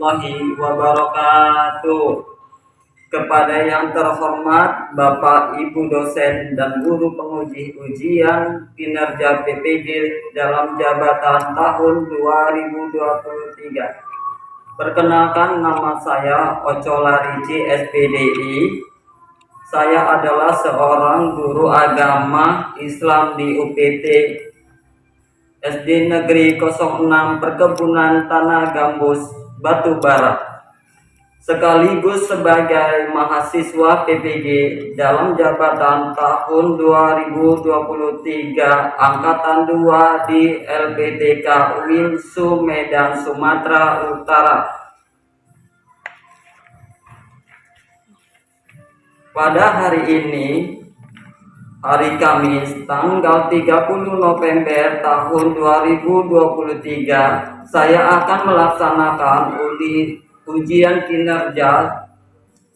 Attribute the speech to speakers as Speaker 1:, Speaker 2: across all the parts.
Speaker 1: warahmatullahi wabarakatuh. Kepada yang terhormat Bapak Ibu dosen dan guru penguji ujian kinerja PPG dalam jabatan tahun 2023. Perkenalkan, nama saya Ocolarici SPDI. Saya adalah seorang guru agama Islam di UPT SD Negeri 06 Perkebunan Tanah Gambus, Batubara, sekaligus sebagai mahasiswa PPG dalam jabatan tahun 2023 angkatan 2 di LPTK UIN Medan, Sumatera Utara. Pada hari ini, hari Kamis tanggal 30 November tahun 2023, saya akan melaksanakan ujian kinerja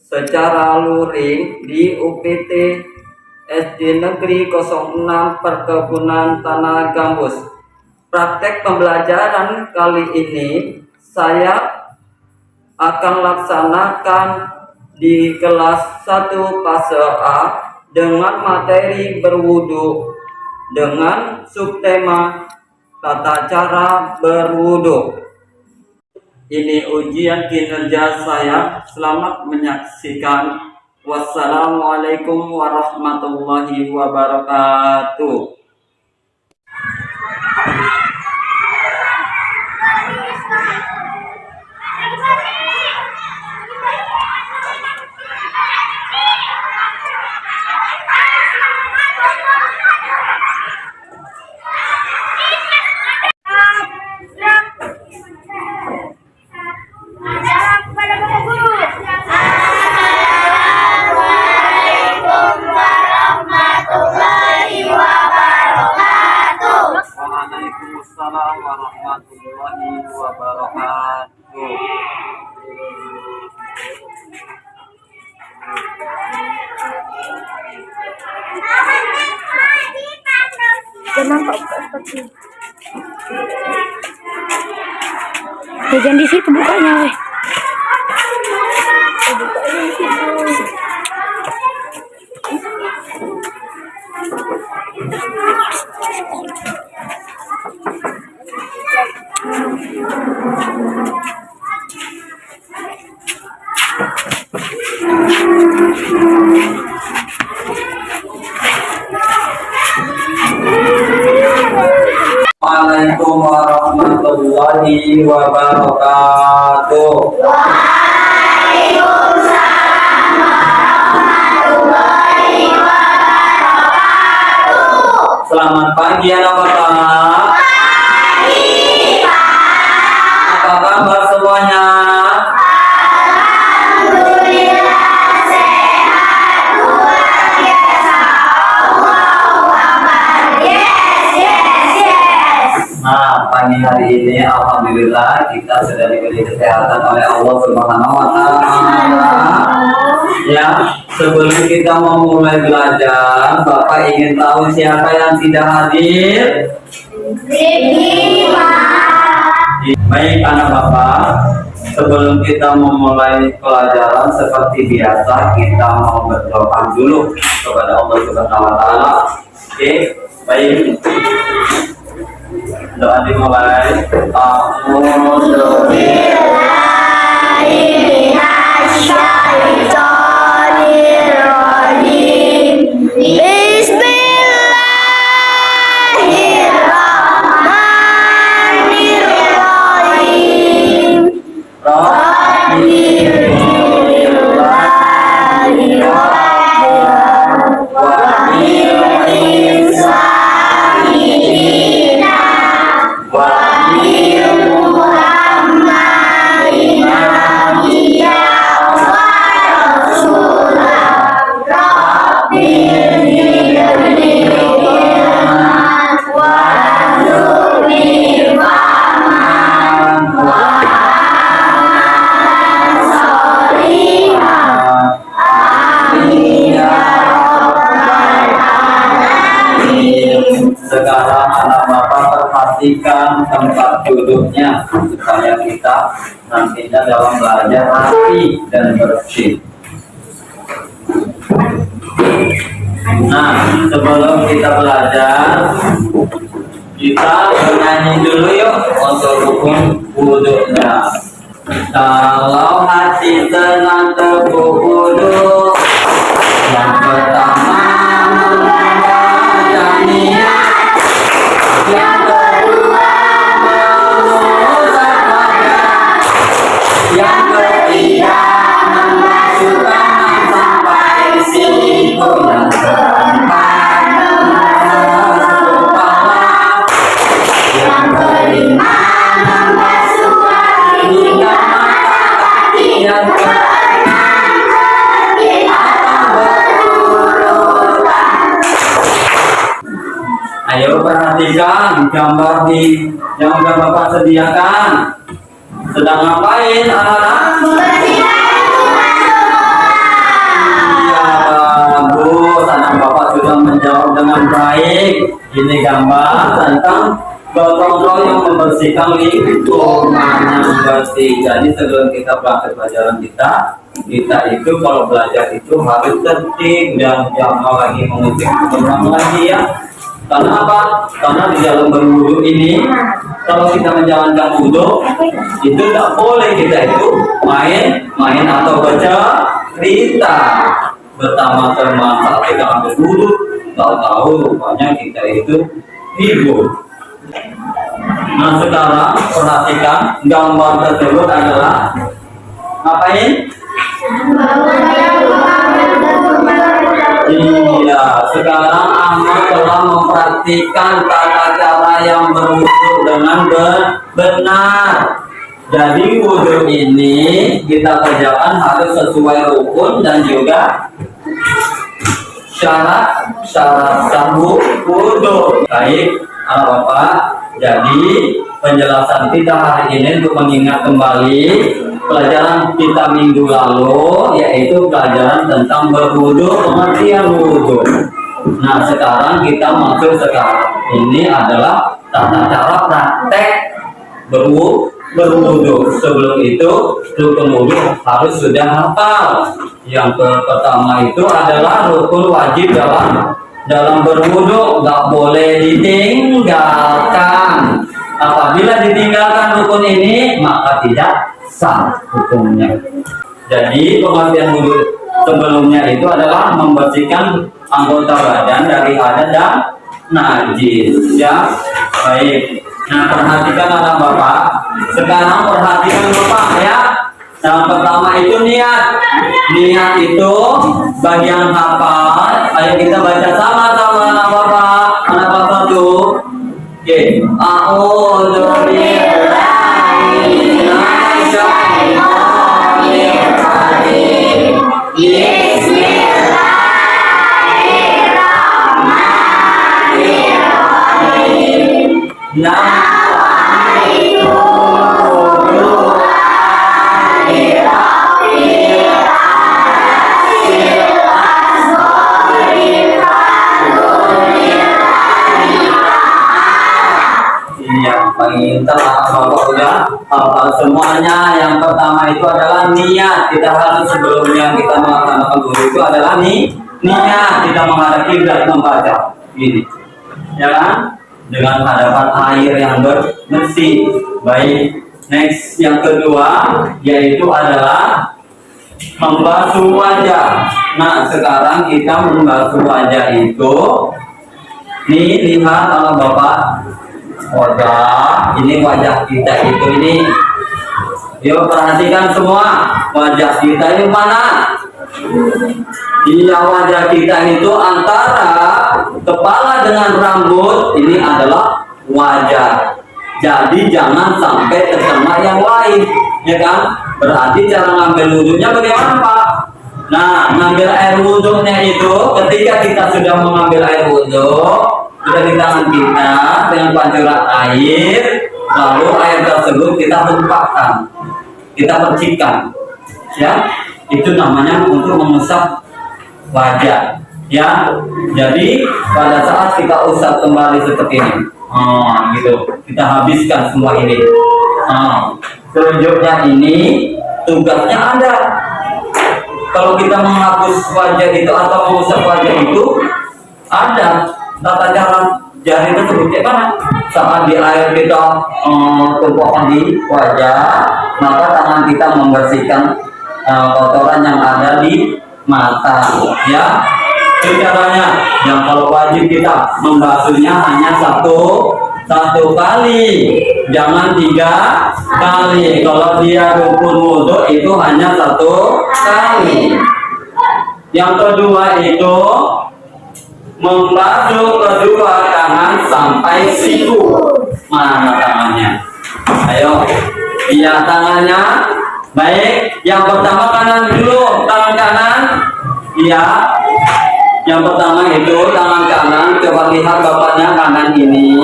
Speaker 1: secara luring di UPT SD Negeri 06 Perkebunan Tanah Gambus. Praktek pembelajaran kali ini saya akan laksanakan di kelas 1 fase A dengan materi berwudu dengan subtema tata cara berwudu. Ini ujian kinerja saya. Selamat menyaksikan. Wassalamualaikum warahmatullahi wabarakatuh. Waalaikumsalam warahmatullahi wabarakatuh.
Speaker 2: Jangan Pak seperti jangan di situ bukanya, weh. Bukanya di situ.
Speaker 1: Waalaikumsalam warahmatullahi wabarakatuh.
Speaker 3: Waalaikumsalam warahmatullahi wabarakatuh.
Speaker 1: Selamat pagi anak-anak.
Speaker 3: Pagi, Pak.
Speaker 1: Apa kabar semuanya?
Speaker 3: Alhamdulillah sehat luar biasa. Allahu Akbar. Yes.
Speaker 1: Nah, pagi hari ini alhamdulillah kita sudah diberi kesehatan oleh Allah Subhanahu wa taala. Ya, sebelum kita memulai belajar, Bapak ingin tahu siapa yang tidak hadir?
Speaker 3: Bibi, Pak.
Speaker 1: Baik anak Bapak, sebelum kita memulai pelajaran seperti biasa, kita mau berdoa dulu kepada Allah Subhanahu wa taala. Oke, baik. Doa dimulai. A'udzu billahi
Speaker 3: minasyaitonir rajim. Bismillahirrahmanirrahim.
Speaker 1: Sekarang anak Bapak perhatikan tempat duduknya supaya kita nantinya dalam belajar rapi dan bersih. Nah, sebelum kita belajar, kita bernyanyi dulu yuk untuk rukun wudhunya. Kalau hati tenang teguh wudhu, yang pertama membaca niat, yang kedua mengusap wajah, yang ketiga memasukkan sampai siku, yang keempat membasuh kepala, yang kelima membasuh kaki hingga mata kaki, yang keenam kita berurutan. Ayo perhatikan gambar yang udah Bapak sediakan. Sedang ngapain anak-anak? Iya, bagus. Anak Bapak sudah menjawab dengan baik. Ini gambar tentang gotong royong membersihkan lingkungan yang bersih. Jadi sebelum kita berangkat pelajaran kita itu kalau belajar itu harus tertib dan jangan lagi mengutip orang lagi ya. Karena apa? Karena di dalam berwudu ini, kalau kita menjalankan wudu, itu tidak boleh kita itu main atau baca cerita bersama teman saat kita ambil wudu. Tahu-tahu rupanya kita itu hibur. Nah sekarang perhatikan gambar tersebut adalah ngapain? Iya, sekarang Ahmad telah mempraktikkan tata cara yang berwudu dengan benar. Jadi wudu ini kita kerjakan harus sesuai rukun dan juga syarat sah wudu. Baik, Bapak. Jadi penjelasan kita hari ini untuk mengingat kembali pelajaran kita minggu lalu, yaitu pelajaran tentang berwudu, pengertian wudu. Nah sekarang kita masuk sekarang ini adalah tata cara praktek berwudu. Sebelum itu rukun wudu harus sudah hafal. Yang pertama itu adalah rukun wajib dalam berwudu, nggak boleh ditinggalkan. Apabila ditinggalkan rukun ini maka tidak sah hukumnya. Jadi pengertian wudu sebelumnya itu adalah membersihkan anggota badan dari hadas dan najis. Ya, baik. Nah perhatikan anak Bapak. Sekarang perhatikan Bapak ya. Yang pertama itu niat. Niat itu bagian hafal. Ayo kita baca sama-sama anak Bapak. Anak Bapak tuh. Oke. A'udzu billahi minasyaitonir rajim. Bismillahirrahmanirrahim. Bapak udah hafal semuanya. Yang pertama itu adalah niat. Kita harus sebelumnya kita melaksanakan wudu itu adalah niat. Kita menghadap kiblat membaca ini, ya kan? Dengan hadapan air yang bersih. Baik. Next yang kedua yaitu adalah membasuh wajah. Nah sekarang kita membasuh wajah itu, nih lihat kalau Bapak. Wajah, ini wajah kita itu ini. Yuk perhatikan semua, wajah kita ini mana? Iya, wajah kita itu antara kepala dengan rambut ini adalah wajah. Jadi jangan sampai terkena yang lain, ya kan? Berarti cara ngambil wudhunya bagaimana Pak? Nah, ngambil air wudhunya itu ketika kita sudah mengambil air wudhu, sudah di tangan kita dengan pancuran air, lalu air tersebut kita tumpahkan, kita percikan, ya. Itu namanya untuk mengusap wajah, ya. Jadi pada saat kita usap kembali seperti ini, gitu, kita habiskan semua ini. telunjuknya ini tugasnya ada. Kalau kita menghapus wajah itu atau mengusap wajah itu ada tata cara jari tersebut. Bagaimana? Saat di air kita tumpahkan di wajah, maka tangan kita membersihkan kotoran yang ada di mata, ya. Itu caranya. Yang kalau wajib kita membasuhnya hanya satu kali, jangan 3 kali. Kalau dia rukun wudhu itu hanya 1 kali. Yang kedua itu membasuh kedua tangan sampai siku. Mana tangannya? Ayo, iya tangannya. Baik, yang pertama kanan dulu, tangan kanan. Iya. Yang pertama itu tangan kanan. Coba lihat bapaknya kanan ini.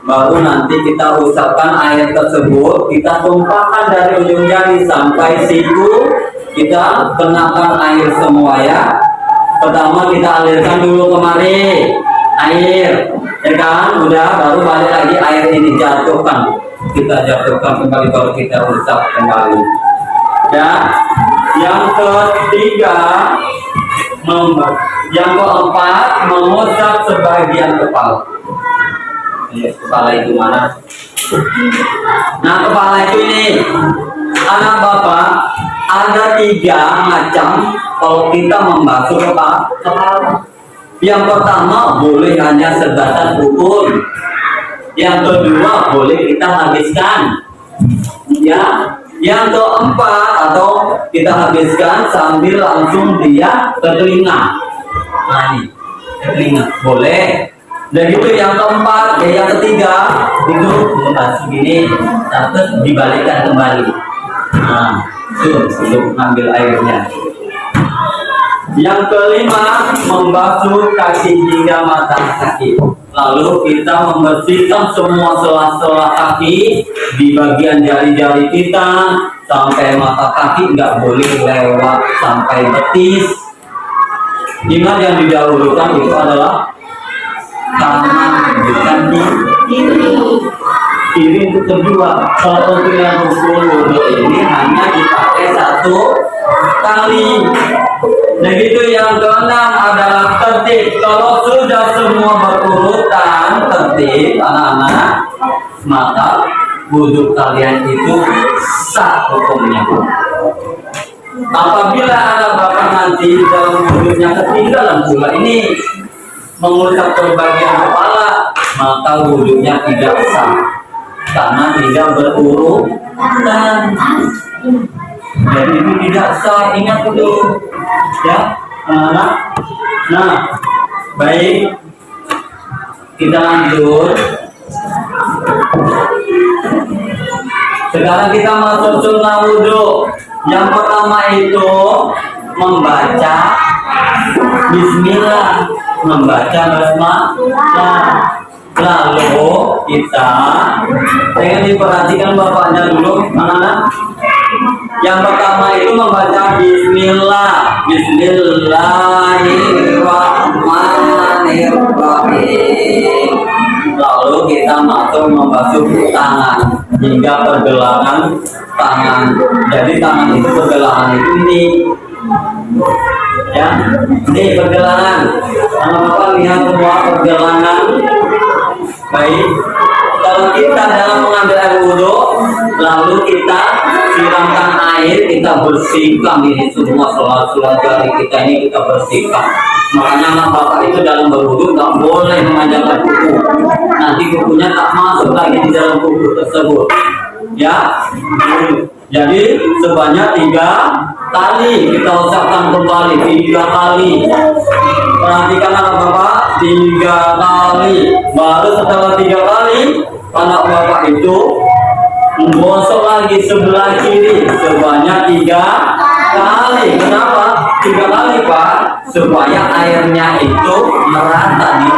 Speaker 1: Baru nanti kita usapkan air tersebut, kita tumpahkan dari ujung jari sampai siku, kita kenakan air semua ya. Pertama kita alirkan dulu kemari air, ya kan? Udah, baru balik lagi air ini jatuhkan, kita jatuhkan kembali, baru kita usap kembali. Ya, yang ketiga, yang keempat mengusap sebagian kepala. Kepala itu mana? Nah, kepala itu ini, anak bapak, ada 3 macam kalau kita membasuh kepala. Yang pertama boleh hanya sebatas rukun. Yang kedua boleh kita habiskan. Ya. Yang keempat atau kita habiskan sambil langsung dia ke telinga. Nah, ini ke telinga boleh. Dan itu yang keempat, yang ketiga itu membasuh gini, terus dibalikkan kembali. Nah, itu untuk ambil airnya. Yang kelima, membasuh kaki hingga mata kaki. Lalu kita membersihkan semua sela-sela kaki di bagian jari-jari kita sampai mata kaki, nggak boleh lewat sampai betis. Ingat yang didahulukan itu adalah tangan, bukan kiri itu kedua. Kalau untuk yang rukun wudhu ini hanya dipakai 1 kali. Begitu yang keenam adalah tertib. Kalau sudah semua berurutan tertib anak-anak, maka wudhu kalian itu sah hukumnya. Apabila anak bapak nanti dalam wudhunya ketinggalan pula ini mengusap bagian kepala, maka wudhunya tidak sah karena tidak berurutan. Jadi itu tidak sah, ingat itu ya anak-anak. Nah, baik, kita lanjut. Sekarang kita masuk sunnah wudhu. Yang pertama itu membaca bismillah, membaca basmalah. Lalu kita dengan diperhatikan bapaknya dulu, anak-anak. Yang pertama itu membaca bismillah. Bismillahirrahmanirrahim. Lalu kita masuk membasuh tangan hingga pergelangan tangan. Jadi tangan itu pergelangan itu ini. Ya, ini pergelangan. Anak-anak lihat semua pergelangan. Baik. Kalau kita dalam mengambil air wudhu, lalu kita siramkan air, kita bersihkan ini semua sela-sela jari kita ini kita bersihkan. Makanya anak bapak itu dalam berwudhu tak boleh memanjangkan kuku. Nanti kukunya tak masuk lagi di dalam kuku tersebut. Ya, jadi sebanyak 3 kali kita usapkan kembali 3 kali. Perhatikan anak bapak, 3 kali. Baru setelah 3 kali anak bapak itu menggosok lagi sebelah kiri sebanyak 3 kali. Kenapa 3 kali pak? Supaya airnya itu merata di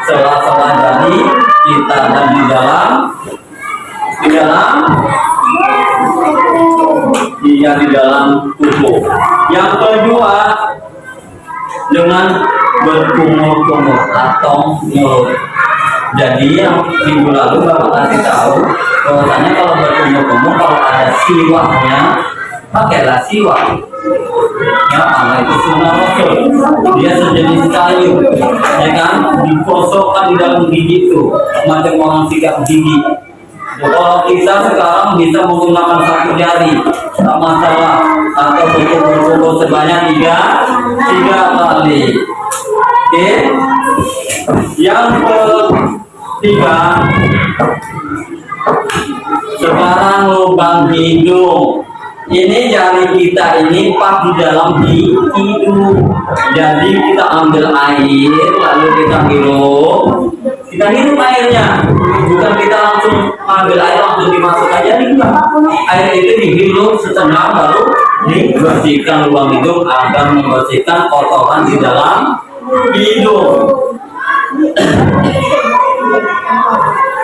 Speaker 1: sela-sela jari kita dan di dalam di dalam tubuh. Yang kedua dengan berkumur-kumur atau mulut. Jadi yang minggu lalu Bapak kasih tahu bahwasanya kalau berkumur-kumur kalau ada siwaknya pakailah siwak. Ya, karena itu sunnah Rasul. Dia sejenis kayu, ya kan? Dikosokkan di dalam gigi itu, macam orang sikat gigi. Kalau kita sekarang bisa menggunakan satu jari, tak masalah, atau berkumpul sebanyak tiga kali. Oke. Yang ketiga, sekarang lubang hidung. Ini jari kita ini pas di dalam hidung. Jadi kita ambil air, lalu kita hirup. Kita hirup airnya, bukan kita langsung ambil air langsung dimasukkan. Jadi enggak. Air itu dihirup setengah baru dibersihkan lubang hidung agar membersihkan kotoran di dalam hidung.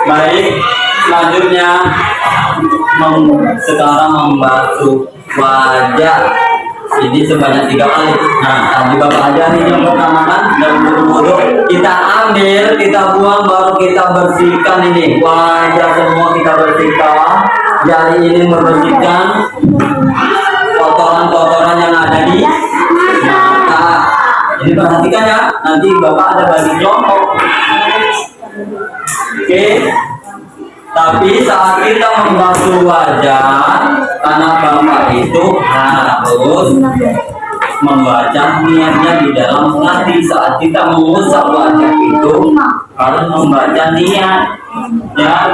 Speaker 1: Baik, selanjutnya sekarang membasuh wajah ini sebanyak 3 kali. Nah, tadi Bapak ajarin yang pertama kan dalam wudhu kita ambil, kita buang, baru kita bersihkan ini wajah semua kita bersihkan. Jari ini membersihkan kotoran-kotoran yang ada di mata. Ini perhatikan ya, nanti Bapak ada bagi kelompok. Oke. Tapi saat kita membasuh wajah, karena Bapak itu harus membaca niatnya di dalam hati. Saat kita mengusap wajah itu harus membaca niat, ya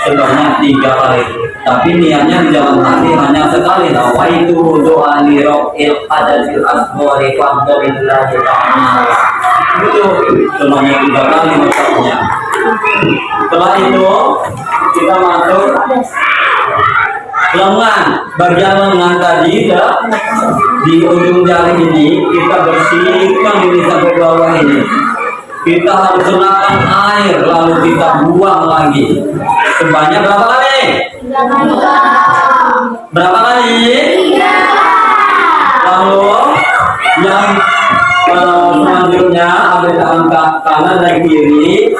Speaker 1: sebanyak 3 kali. Tapi niatnya di dalam hati hanya sekali. Nawaitu doa li ro'il hadasil asghari fadlillahi ta'ala. Itu sebanyak 3 kali maksudnya. Setelah itu kita masuk lengan, bagian lengan tadi di ujung jari ini kita bersihkan ini sampai bawah ini. Kita harus gunakan air lalu kita buang lagi. Sebanyak berapa kali? Berapa kali? Lalu yang selanjutnya ambil tangan kanan dan kiri,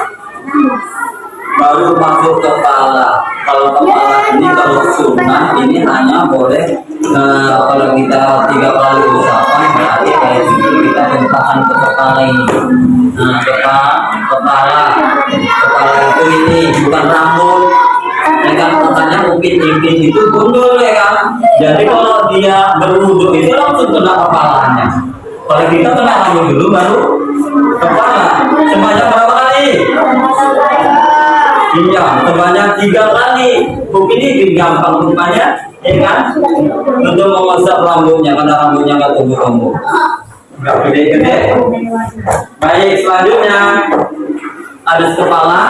Speaker 1: baru masuk kepala. Kalau kepala ini kalau sunnah ini hanya boleh kalau kita 3 kali usapan berarti kayak gitu kita hentakan ke kepala ini. Nah, kepala itu ini bukan rambut. Ya kan, makanya upin-ipin itu gundul ya kan. Jadi kalau dia berwudu itu langsung kena kepalanya. Kalau kita kena rambut dulu baru kepala. Sebanyak berapa kali? Iya, sebanyak 3 kali. Mungkin ini gampang rupanya, ya kan? Untuk mengusap rambutnya karena rambutnya nggak tumbuh-tumbuh, nggak gede-gede. Baik, selanjutnya ada kepala.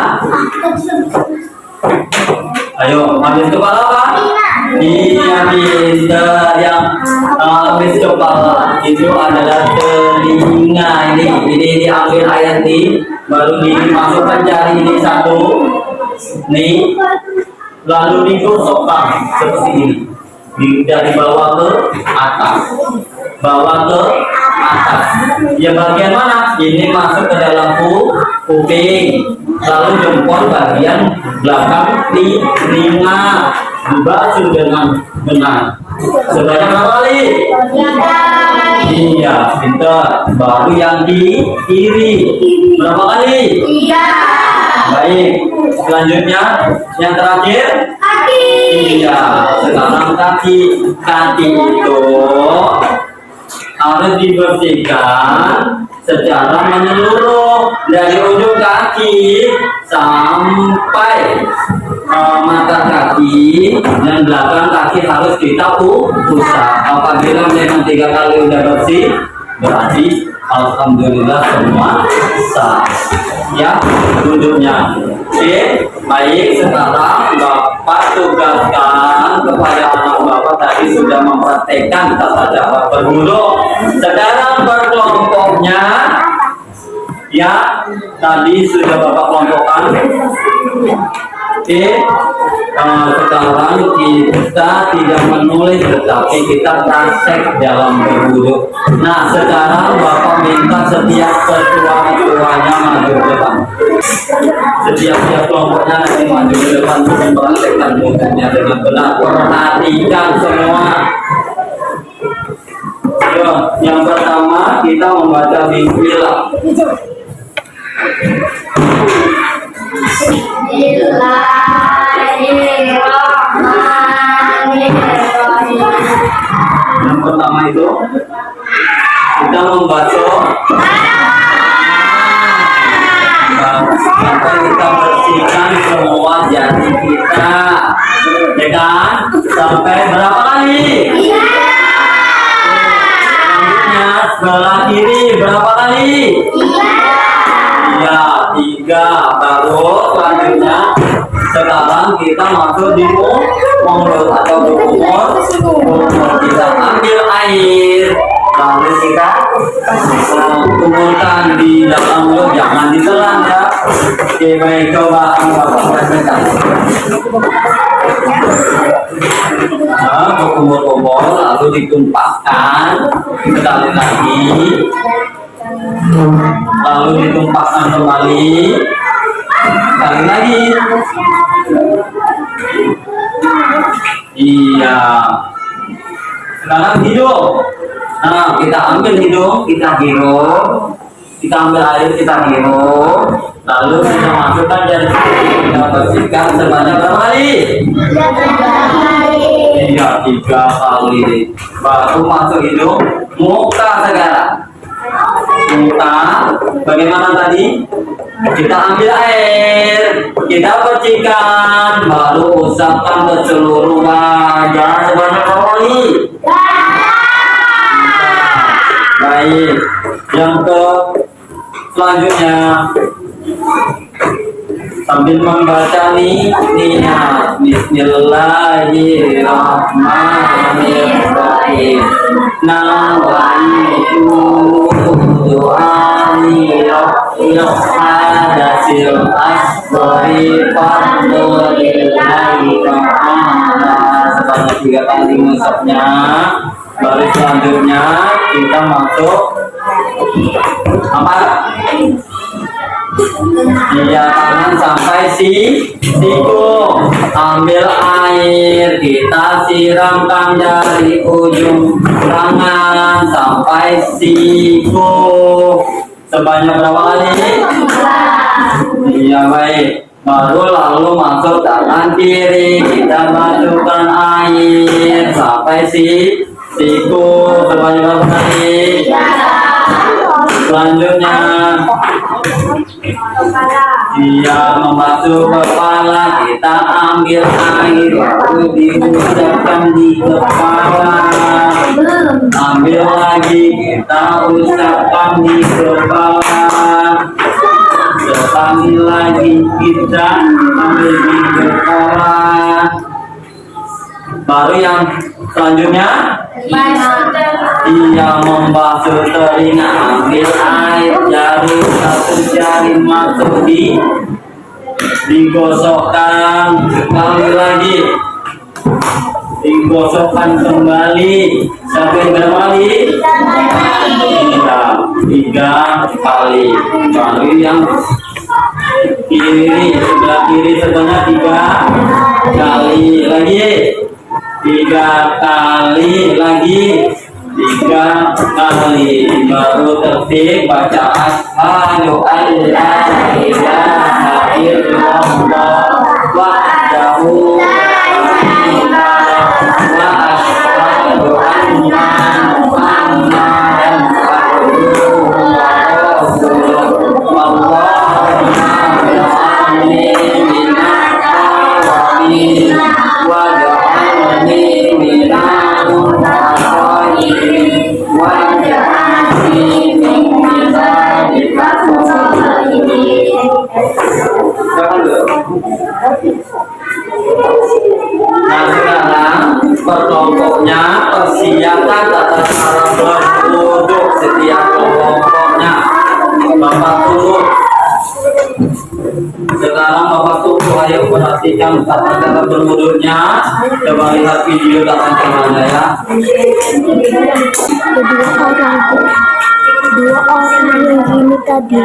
Speaker 1: Ayo, habis kepala apa? Iya, pintar. Yang habis kepala itu adalah telinga. Ini diambil ayat ini, baru dimasukkan jari ini satu, nih, lalu digosokkan seperti ini, dari bawah ke atas, bawah ke atas. Ya bagian mana? Ini masuk ke dalam kuping, lalu jempol bagian belakang telinga dibasuh dengan benar. Sebanyak berapa kali? Iya, pintar. Baru yang di kiri berapa kali?
Speaker 3: 3.
Speaker 1: Baik, selanjutnya yang terakhir
Speaker 3: Kaki.
Speaker 1: iya, sekarang kaki itu harus dibersihkan secara menyeluruh dari ujung kaki sampai mata kaki dan belakang kaki harus kita usap. Apabila memang 3 kali udah bersih, berarti alhamdulillah semua sah. Ya, wudhunya. Oke, baik. Sekarang Bapak tugaskan kepada anak Bapak tadi sudah mempraktekkan tata cara berwudhu. Sekarang berkelompoknya, ya, tadi sudah Bapak kelompokkan. Oke, sekarang kita tidak menulis tetapi kita praktek dalam berwudu. Nah, sekarang Bapak minta setiap ketua-ketuanya maju ke depan. Setiap kelompoknya nanti maju ke depan untuk mempraktekkan wudunya dengan benar. Perhatikan semua. Yo, yang pertama kita membaca bismillah. Yang pertama itu kita membaca sampai kita bersihkan semua jari kita, ya kan? Sampai berapa kali? Selanjutnya sebelah kiri berapa kali? Ya, 3. Baru selanjutnya sekarang kita masuk di mulut atau kumur. Kita ambil air, lalu kita kumpulkan di dalam mulut, jangan ditelan ya. Oke, baik, coba praktekkan. Nah, kumpul-kumpul lalu ditumpahkan sekali lagi, lalu ditumpahkan kembali sekali lagi. Iya, sekarang hidung. Nah, kita ambil hidung, kita hirup, kita ambil air, kita hirup, lalu kita masukkan jari kita bersihkan sebanyak berapa kali? 3 kali. Baru masuk hidung, muka sekarang. Muka, bagaimana tadi? Kita ambil air, kita percikan, baru usapkan ke seluruh wajah sebanyak berapa kali? Baik, yang selanjutnya sambil membaca niat Bismillahirrahmanirrahim. Nawaitu du'ani hadasil asbari fadlillahi ta'ala. Sebanyak 3 kali musabnya. Baru selanjutnya kita masuk apa? Iya, tangan sampai siku. Ambil air, kita siramkan dari ujung tangan sampai siku. Sebanyak berapa kali? Iya, baik. Baru lalu masuk tangan kiri, kita masukkan air sampai siku. Sebanyak berapa kali? Selanjutnya dia membasuh kepala, kita ambil air lalu diusapkan di kepala, ambil lagi, kita usapkan di kepala, sekali lagi kita ambil di kepala. Baru yang selanjutnya ia membasuh telinga, ambil air, jari 1 jari masuk digosokkan sekali lagi, digosokkan kembali sampai berapa kali? 3 kali. Baru yang kiri, sebelah kiri sebanyak 3 kali lagi. 3 kali lagi, 3 kali. Baru tertib baca asyhadu an la ilaha illallah wahdahu la syarika lahu wa asyhadu anna Muhammadan abduhu wa rasuluh. Allahumma ja'alni minat tawabin wa
Speaker 3: Terima kasih.
Speaker 1: memperhatikan tata cara berwudhunya. Coba lihat video tak kencang ya.
Speaker 2: Dua orang yang gini tadi.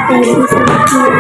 Speaker 2: Tadi sedikit.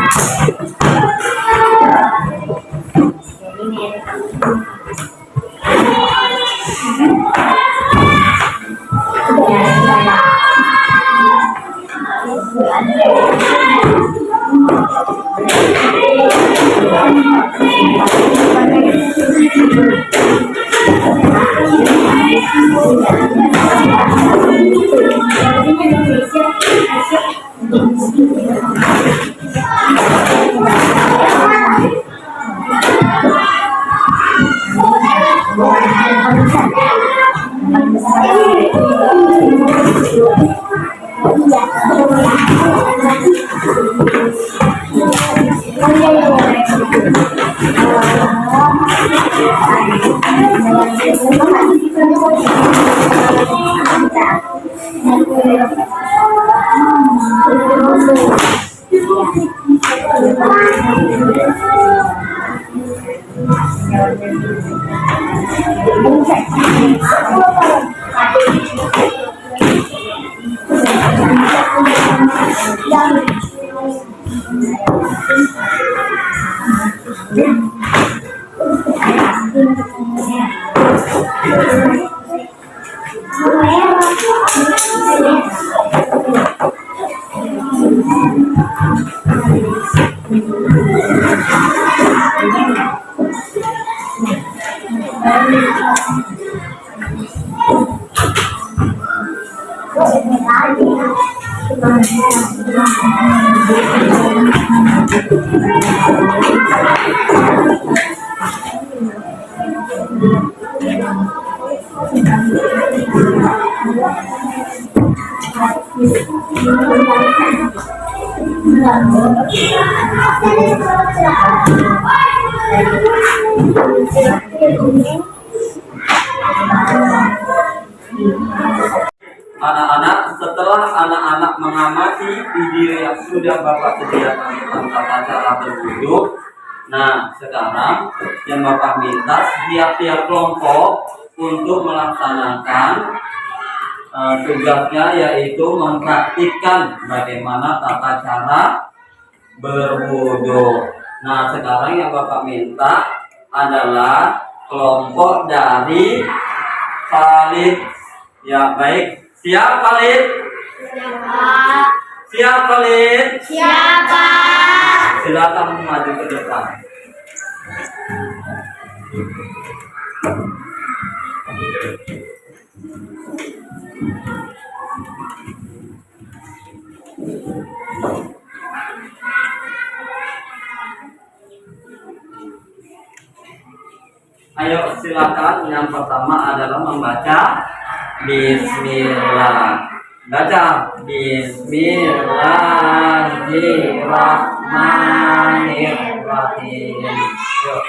Speaker 1: Anak-anak, setelah anak-anak mengamati video yang sudah Bapak sediakan tentang tata cara berwudhu, nah sekarang yang Bapak minta tiap-tiap kelompok untuk melaksanakan tugasnya, yaitu mempraktikkan bagaimana tata cara berwudhu. Nah sekarang yang Bapak minta adalah kelompok dari Khalid. Ya baik. Siap Khalid? Siap Khalid?
Speaker 3: Siapa?
Speaker 1: Silakan maju ke depan. Ayo silakan. Yang pertama adalah membaca Bismillah. Baca Bismillahirrahmanirrahim. Yuk.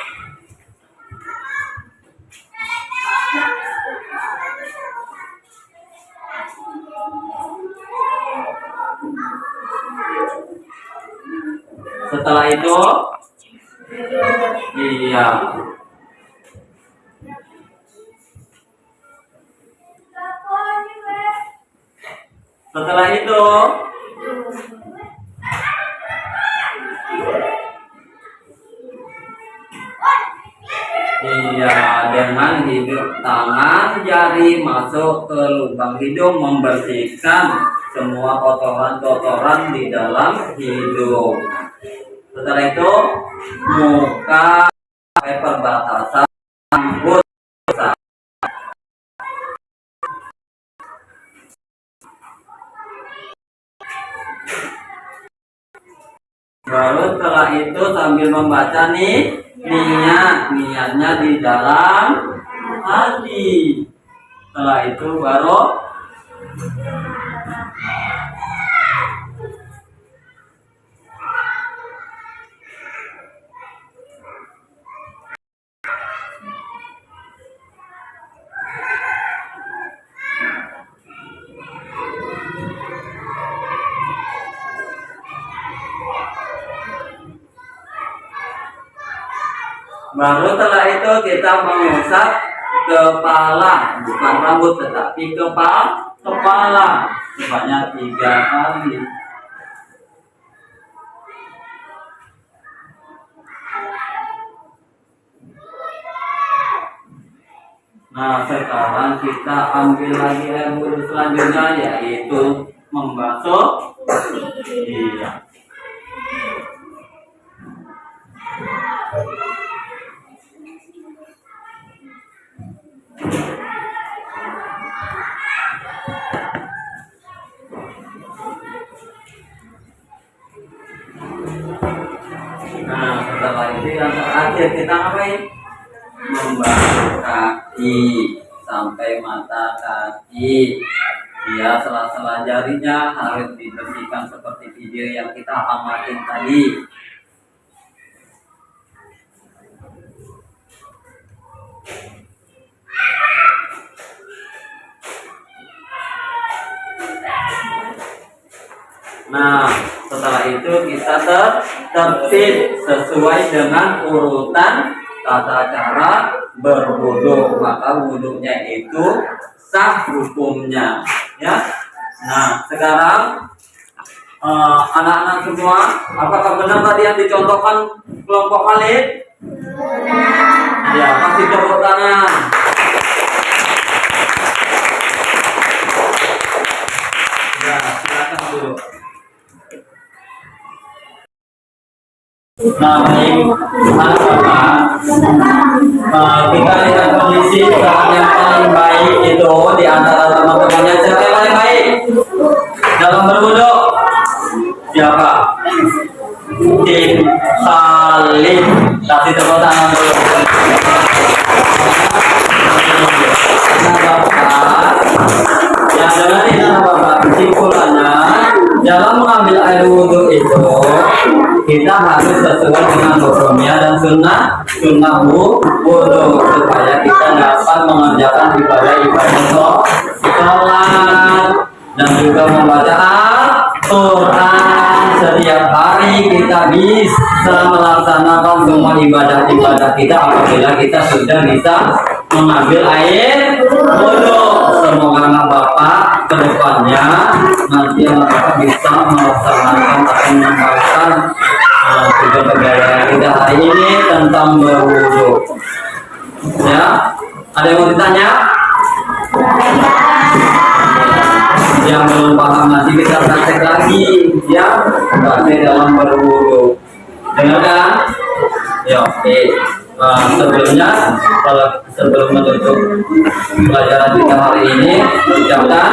Speaker 1: Setelah itu, iya. Setelah itu, iya, dengan hidung tangan jari masuk ke lubang hidung, membersihkan semua kotoran-kotoran di dalam hidung. Setelah itu, muka sampai perbatasan rambut. Baru setelah itu sambil membaca niatnya di dalam hati. Setelah itu baru Baru setelah itu kita mengusap kepala, bukan rambut tetapi kepala sebanyak 3 kali. Nah, sekarang kita ambil lagi air wudhu selanjutnya, yaitu membasuh. Iya. Nah, setelah itu yang terakhir kita ngapain? Membasuh kaki sampai mata kaki. Ya, sela-sela jarinya harus dibersihkan seperti video yang kita amatin tadi. Nah, setelah itu kita tertib sesuai dengan urutan tata cara berwudu, maka wudunya itu sah hukumnya, ya. Nah, sekarang anak-anak semua, apakah benar tadi yang dicontohkan kelompok Khalid? Benar. Ya, kasih tepuk tangan. Ya, silakan dulu. Nah, baik, kita lihat kondisi sekarang yang paling baik itu di antara teman-temannya. Siapa yang paling baik dalam berwudu? Siapa? Tim Khalid. Kasih tepuk tangan dulu. Nah, Bapak, yang dengar ini Bapak, kesimpulannya dalam mengambil air wudhu itu kita harus sesuai dengan hukumnya dan sunnah wudhu supaya kita dapat mengerjakan ibadah-ibadah sholat dan juga membaca Al-Quran. Setiap hari kita bisa melaksanakan semua ibadah-ibadah kita apabila kita sudah bisa mengambil air wudhu. Semoga anak Bapak kedepannya nanti anak Bapak bisa melaksanakan atau mengamalkan juga pembelajaran kita hari ini tentang berwudu. Ya, ada yang mau ditanya? Yang belum paham nanti kita praktek lagi, ya, praktek dalam berwudu. Dengarkan? Ya, oke. Sebelumnya, sebelum menutup pelajaran kita hari ini, ucapkan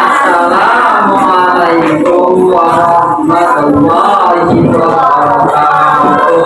Speaker 1: Assalamualaikum warahmatullahi wabarakatuh.